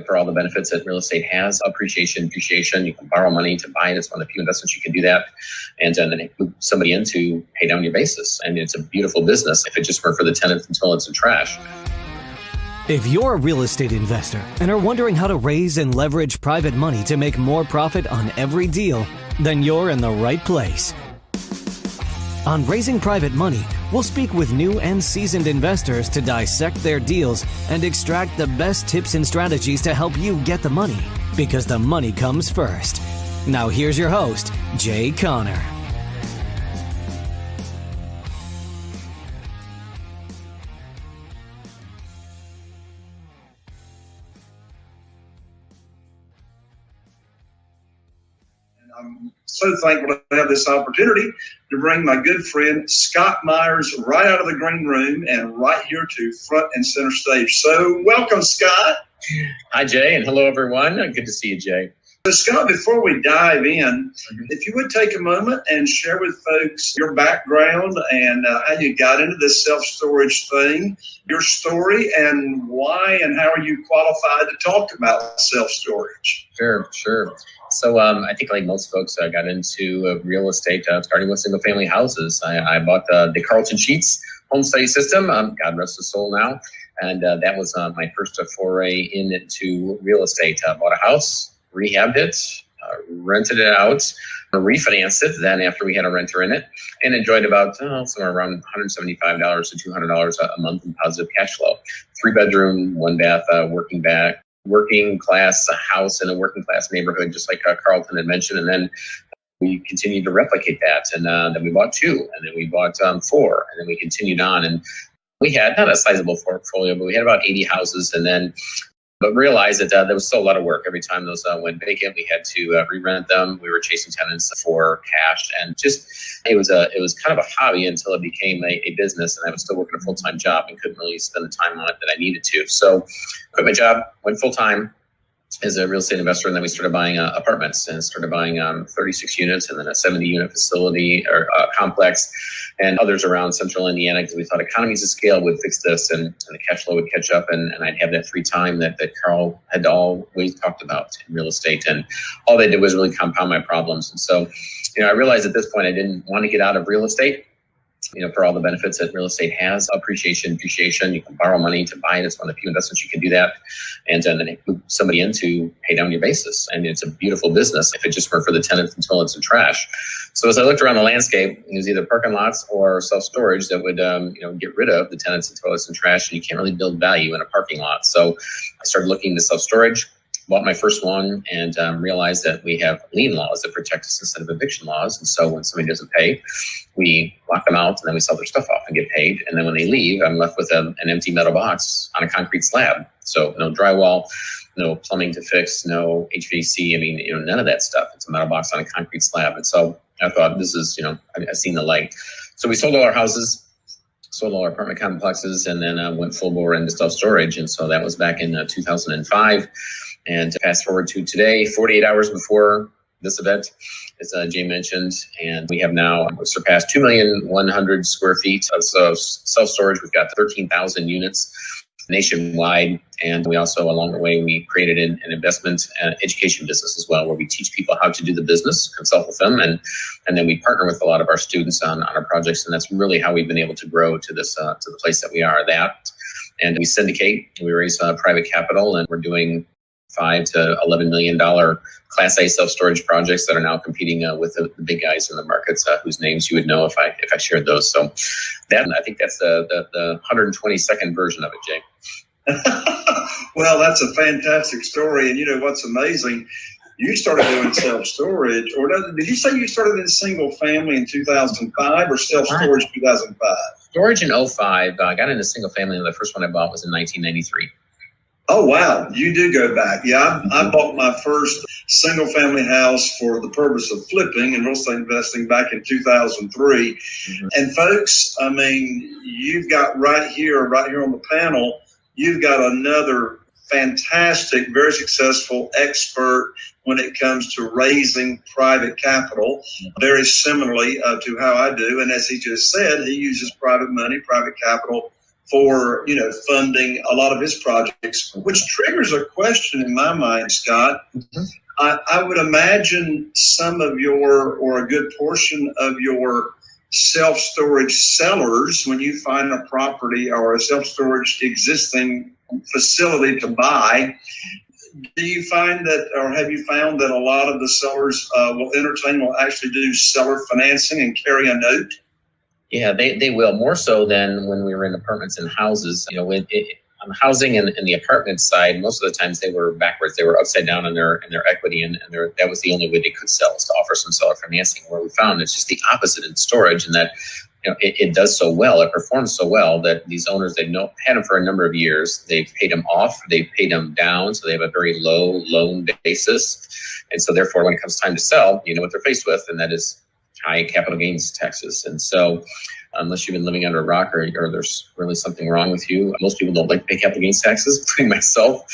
for all the benefits that real estate has, appreciation, depreciation. You can borrow money to buy it. It's one of the few investments you can do that. And then move somebody in to pay down your basis. And it's a beautiful business if it just weren't for the tenants and toilets and trash. If you're a real estate investor and are wondering how to raise and leverage private money to make more profit on every deal, then you're in the right place. On Raising Private Money, we'll speak with new and seasoned investors to dissect their deals and extract the best tips and strategies to help you get the money, because the money comes first. Now here's your host, Jay Connor. I'm so thankful to have this opportunity to bring my good friend Scott Meyers right out of the green room and right here to front and center stage. So welcome, Scott. Hi, Jay, and hello, everyone. Good to see you, Jay. So, Scott, before we dive in, if you would take a moment and share with folks your background and how you got into this self-storage thing, your story, and why and how are you qualified to talk about self-storage? Sure. So I think like most folks, I got into real estate, starting with single-family houses. I bought the Carlton Sheets home study system, God rest his soul now, and that was my first foray into real estate. Bought a house, rehabbed it, rented it out, refinanced it then after we had a renter in it, and enjoyed about somewhere around $175 to $200 a month in positive cash flow. 3-bedroom, 1-bath, working class house in a working class neighborhood, just like Carlton had mentioned. And then we continued to replicate that. And then we bought 2, and then we bought 4, and then we continued on. And we had not a sizable portfolio, but we had about 80 houses. But realized that there was still a lot of work. Every time those went vacant, we had to re-rent them. We were chasing tenants for cash, and just it was kind of a hobby until it became a business. And I was still working a full-time job and couldn't really spend the time on it that I needed to. So, quit my job, went full-time as a real estate investor, and then we started buying apartments and started buying 36 units and then a 70-unit facility or complex and others around central Indiana, because we thought economies of scale would fix this and the cash flow would catch up, and I'd have that free time that Carl had always talked about in real estate. And all they did was really compound my problems. And so, I realized at this point I didn't want to get out of real estate. For all the benefits that real estate has, appreciation, depreciation. You can borrow money to buy it. It's one of the few investments you can do that. And then move somebody in to pay down your basis. And it's a beautiful business if it just weren't for the tenants and toilets and trash. So as I looked around the landscape, it was either parking lots or self-storage that would get rid of the tenants and toilets and trash. And you can't really build value in a parking lot. So I started looking into self-storage. Bought my first one and realized that we have lien laws that protect us instead of eviction laws. And so when somebody doesn't pay, we lock them out and then we sell their stuff off and get paid. And then when they leave, I'm left with an empty metal box on a concrete slab. So no drywall, no plumbing to fix, no HVAC. None of that stuff. It's a metal box on a concrete slab. And so I thought, this is, I've seen the light. So we sold all our houses, sold all our apartment complexes, and then went full bore into self-storage. And so that was back in 2005. And fast forward to today, 48 hours before this event, as Jay mentioned, and we have now surpassed 2,100,000 square feet of self-storage. We've got 13,000 units nationwide. And we also, along the way, we created an investment education business as well, where we teach people how to do the business, consult with them, and then we partner with a lot of our students on our projects. And that's really how we've been able to grow to this to the place that we are. And we syndicate, we raise private capital, and we're doing $5 to $11 million Class A self-storage projects that are now competing with the big guys in the markets, whose names you would know if I shared those. So I think that's the 122nd version of it, Jay. Well, that's a fantastic story. And what's amazing, you started doing self-storage, or did you say you started in single family in 2005 or self-storage 2005? Storage in 2005. I got into single family, and the first one I bought was in 1993. Oh, wow. You do go back. Yeah, I bought my first single family house for the purpose of flipping and real estate investing back in 2003. Mm-hmm. And folks, you've got right here on the panel, you've got another fantastic, very successful expert when it comes to raising private capital, very similarly to how I do. And as he just said, he uses private money, private capital for, funding a lot of his projects, which triggers a question in my mind, Scott. Mm-hmm. I would imagine some of or a good portion of your self-storage sellers, when you find a property or a self-storage existing facility to buy, do you find that, or have you found that a lot of the sellers will actually do seller financing and carry a note? Yeah, they will, more so than when we were in apartments and houses. On the housing and the apartment side, most of the times they were backwards. They were upside down in their equity, and that was the only way they could sell, is to offer some seller financing. Where we found it's just the opposite in storage, and that it does so well, it performs so well that these owners, they've had them for a number of years. They've paid them off, they've paid them down, so they have a very low loan basis, and so therefore when it comes time to sell, you know what they're faced with, and that is high capital gains taxes. And so unless you've been living under a rock or there's really something wrong with you, most people don't like to pay capital gains taxes, including myself.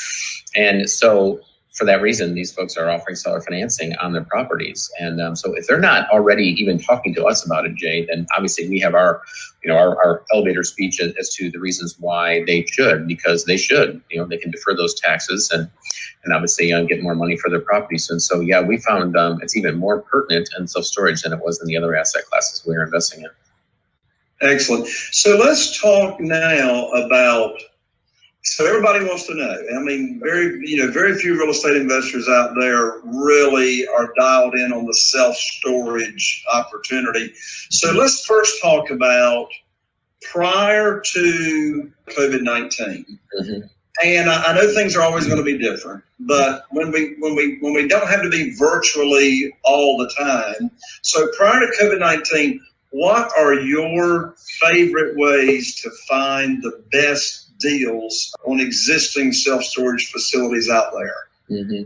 And so for that reason, these folks are offering seller financing on their properties. And so if they're not already even talking to us about it, Jay, then obviously we have our elevator speech as to the reasons why they should, because they should, they can defer those taxes and obviously get more money for their properties. And so, yeah, we found it's even more pertinent in self-storage than it was in the other asset classes we were investing in. Excellent. So let's talk now about, so everybody wants to know. I mean, very few real estate investors out there really are dialed in on the self-storage opportunity. So let's first talk about prior to COVID-19. Mm-hmm. And I know things are always going to be different, but when we don't have to be virtually all the time. So prior to COVID-19, what are your favorite ways to find the best deals on existing self-storage facilities out there? Mm-hmm.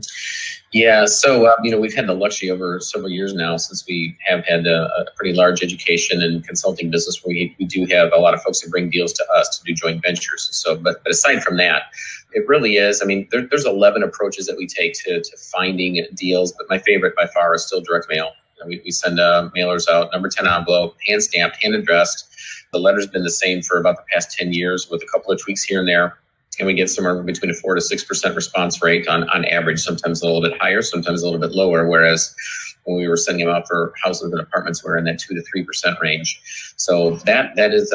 Yeah, so we've had the luxury over several years now, since we have had a pretty large education and consulting business, where we do have a lot of folks who bring deals to us to do joint ventures. So, but aside from that, it really is. I mean, there's 11 approaches that we take to finding deals, but my favorite by far is still direct mail. We send mailers out, number 10 envelope, hand stamped, hand addressed. The letter's been the same for about the past 10 years, with a couple of tweaks here and there. And we get somewhere between a 4 to 6% response rate on average, sometimes a little bit higher, sometimes a little bit lower. Whereas when we were sending them out for houses and apartments, we're in that 2 to 3% range. So that is,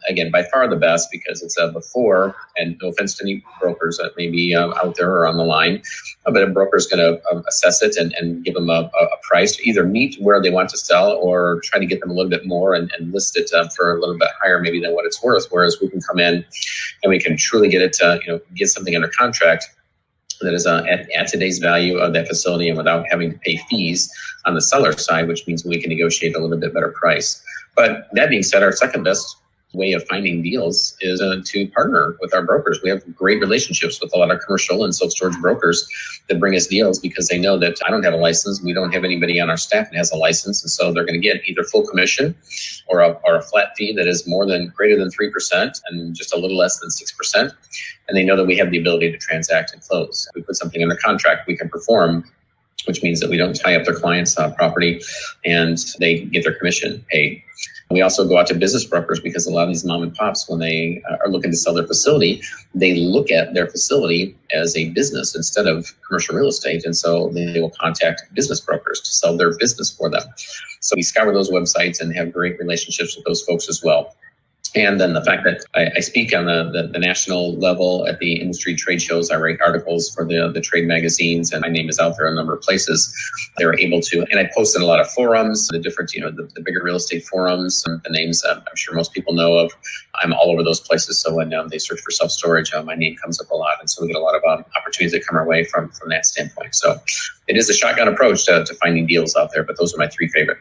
again, by far the best, because it's before, and no offense to any brokers that may be out there or on the line, but a broker is going to assess it and give them a price to either meet where they want to sell, or try to get them a little bit more and list it for a little bit higher maybe than what it's worth. Whereas we can come in and we can truly get it get something under contract that is at today's value of that facility, and without having to pay fees on the seller side, which means we can negotiate a little bit better price. But that being said, our second best way of finding deals is to partner with our brokers. We have great relationships with a lot of commercial and self-storage brokers that bring us deals, because they know that I don't have a license. We don't have anybody on our staff that has a license. And so they're going to get either full commission or a flat fee that is greater than 3% and just a little less than 6%. And they know that we have the ability to transact and close. If we put something under contract, we can perform, which means that we don't tie up their client's property, and they get their commission paid. We also go out to business brokers, because a lot of these mom and pops, when they are looking to sell their facility, they look at their facility as a business instead of commercial real estate. And so they will contact business brokers to sell their business for them. So we scour those websites and have great relationships with those folks as well. And then the fact that I speak on the national level at the industry trade shows, I write articles for the trade magazines, and my name is out there in a number of places. They're able to, and I post in a lot of forums, the different, the bigger real estate forums, and the names I'm sure most people know of. I'm all over those places. So when they search for self-storage, my name comes up a lot. And so we get a lot of opportunities that come our way from that standpoint. So it is a shotgun approach to finding deals out there, but those are my three favorite.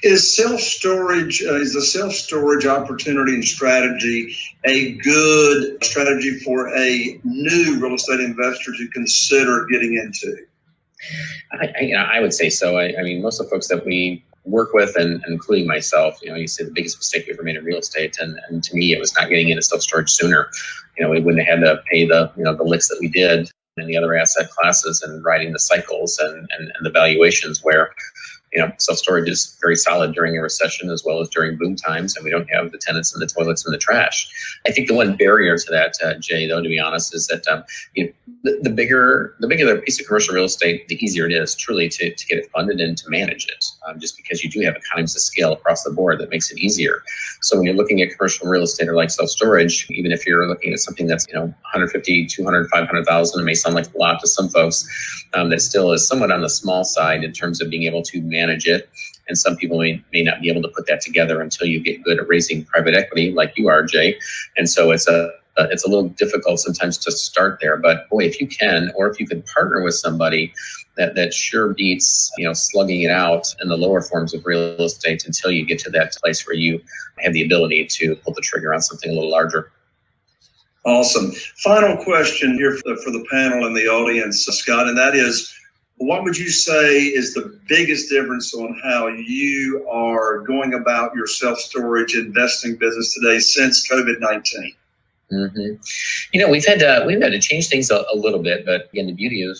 Is the self-storage opportunity and strategy a good strategy for a new real estate investor to consider getting into? I would say so. I mean, most of the folks that we work with, and including myself, you say the biggest mistake we ever made in real estate, and to me, it was not getting into self-storage sooner. We wouldn't have had to pay the licks that we did in the other asset classes, and riding the cycles and the valuations, where self-storage is very solid during a recession as well as during boom times, and we don't have the tenants and the toilets and the trash. I think the one barrier to that, Jay, though, to be honest, is that the bigger the piece of commercial real estate, the easier it is truly to get it funded and to manage it, just because you do have economies of scale across the board that makes it easier. So when you're looking at commercial real estate or like self-storage, even if you're looking at something that's 150, 200, 500,000, it may sound like a lot to some folks, that still is somewhat on the small side in terms of being able to manage it. And some people may not be able to put that together until you get good at raising private equity like you are, Jay. And so it's a little difficult sometimes to start there. But boy, if you can, or if you could partner with somebody, that sure beats slugging it out in the lower forms of real estate until you get to that place where you have the ability to pull the trigger on something a little larger. Awesome. Final question here for the panel and the audience, Scott, and that is, what would you say is the biggest difference on how you are going about your self-storage investing business today since COVID-19? Mm-hmm. We've had to change things a little bit, but again,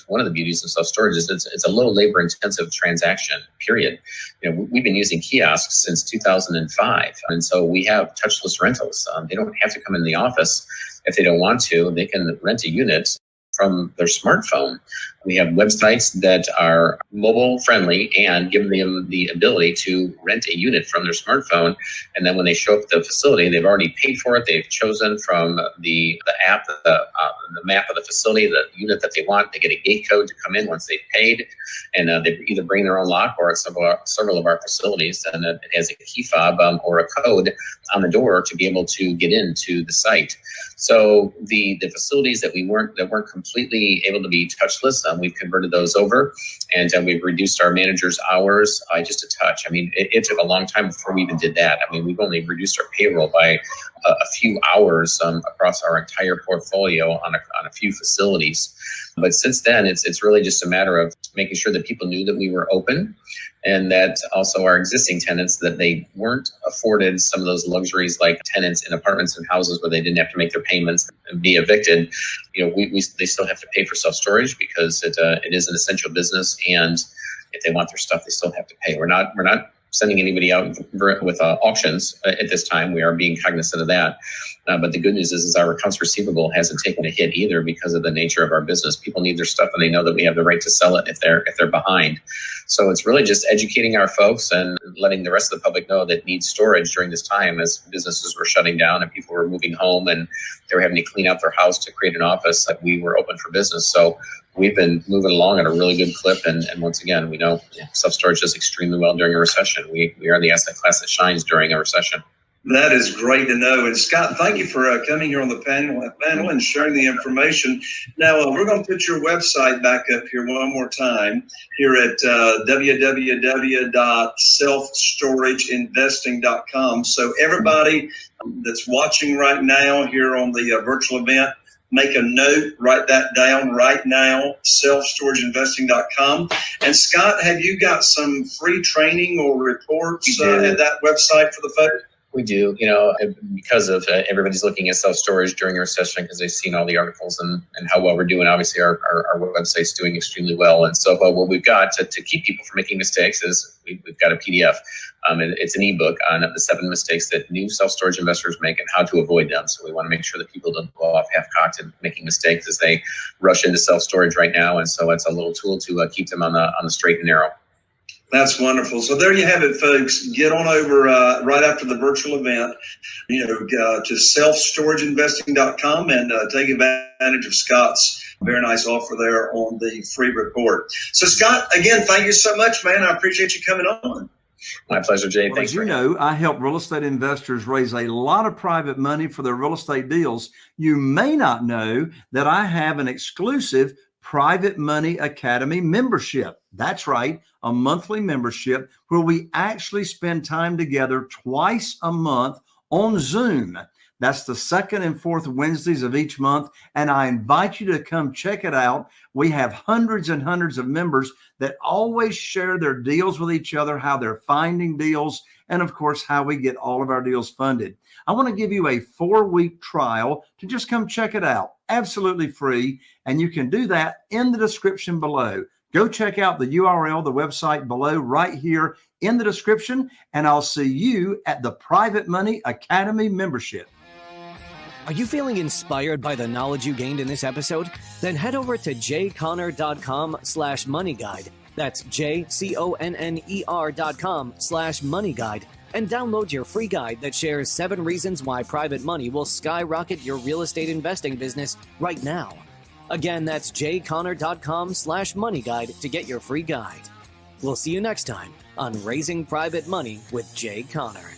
one of the beauties of self-storage is it's a low labor-intensive transaction. Period. We've been using kiosks since 2005, and so we have touchless rentals. They don't have to come in the office if they don't want to. They can rent a unit from their smartphone. We have websites that are mobile friendly and give them the ability to rent a unit from their smartphone. And then when they show up at the facility, they've already paid for it. They've chosen from the app, the map of the facility, the unit that they want. They get a gate code to come in once they've paid. And they either bring their own lock, or at several of our facilities, and it has a key fob or a code on the door to be able to get into the site. So the facilities that weren't completely able to be touchless, we've converted those over, and we've reduced our managers' hours by just a touch. I mean, it took a long time before we even did that. I mean, we've only reduced our payroll by a few hours across our entire portfolio on a few facilities. But since then, it's really just a matter of making sure that people knew that we were open, and that also our existing tenants, that they weren't afforded some of those luxuries like tenants in apartments and houses where they didn't have to make their payments and be evicted. They still have to pay for self-storage because it is an essential business, and if they want their stuff, they still have to pay. We're not sending anybody out with auctions at this time. We are being cognizant of that. But the good news is our accounts receivable hasn't taken a hit either because of the nature of our business. People need their stuff, and they know that we have the right to sell it if they're behind. So it's really just educating our folks and letting the rest of the public know that needs storage during this time, as businesses were shutting down and people were moving home and they were having to clean out their house to create an office, that we were open for business. So we've been moving along at a really good clip. And once again, we know self-storage does extremely well during a recession. We are the asset class that shines during a recession. That is great to know. And Scott, thank you for coming here on the panel and sharing the information. Now, we're going to put your website back up here one more time here at www.selfstorageinvesting.com. So everybody that's watching right now here on the virtual event, make a note, write that down right now, selfstorageinvesting.com. And Scott, have you got some free training or reports at that website for the folks? We do, because of everybody's looking at self-storage during a recession because they've seen all the articles and how well we're doing. Obviously, our website's doing extremely well. And so what we've got to keep people from making mistakes is we've got a PDF. It's an ebook on the 7 mistakes that new self-storage investors make and how to avoid them. So we want to make sure that people don't go off half-cocked and making mistakes as they rush into self-storage right now. And so it's a little tool to keep them on the straight and narrow. That's wonderful. So there you have it, folks. Get on over right after the virtual event, to selfstorageinvesting.com and take advantage of Scott's very nice offer there on the free report. So Scott, again, thank you so much, man. I appreciate you coming on. My pleasure, Jay. Well, thanks. As you know, I help real estate investors raise a lot of private money for their real estate deals. You may not know that I have an exclusive Private Money Academy membership. That's right, a monthly membership where we actually spend time together twice a month on Zoom. That's the second and fourth Wednesdays of each month, and I invite you to come check it out. We have hundreds and hundreds of members that always share their deals with each other, how they're finding deals, and of course, how we get all of our deals funded. I want to give you a 4-week trial to just come check it out, absolutely free, and you can do that in the description below. Go check out the URL, the website below right here in the description, and I'll see you at the Private Money Academy membership. Are you feeling inspired by the knowledge you gained in this episode? Then head over to jconner.com/moneyguide. That's jconner.com/moneyguide and download your free guide that shares 7 reasons why private money will skyrocket your real estate investing business right now. Again, that's jconner.com/moneyguide to get your free guide. We'll see you next time on Raising Private Money with Jay Conner.